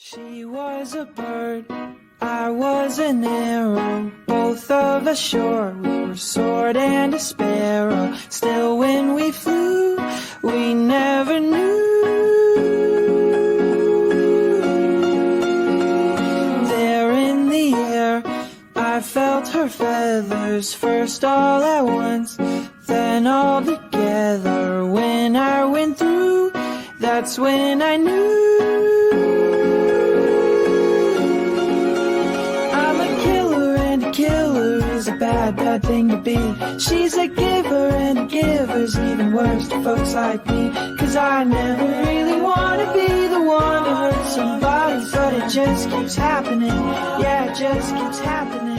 She was a bird, I was an arrow, both of us sure we were sword and a sparrow. Still when we flew, we never knew. There in the air, I felt her feathers, first all at once, then all together. When I went through, that's when I knew. A bad, bad thing to be. She's a giver, and a giver's even worse to folks like me. 'Cause I never really wanna be the one to hurt somebody, but it just keeps happening. Yeah, it just keeps happening.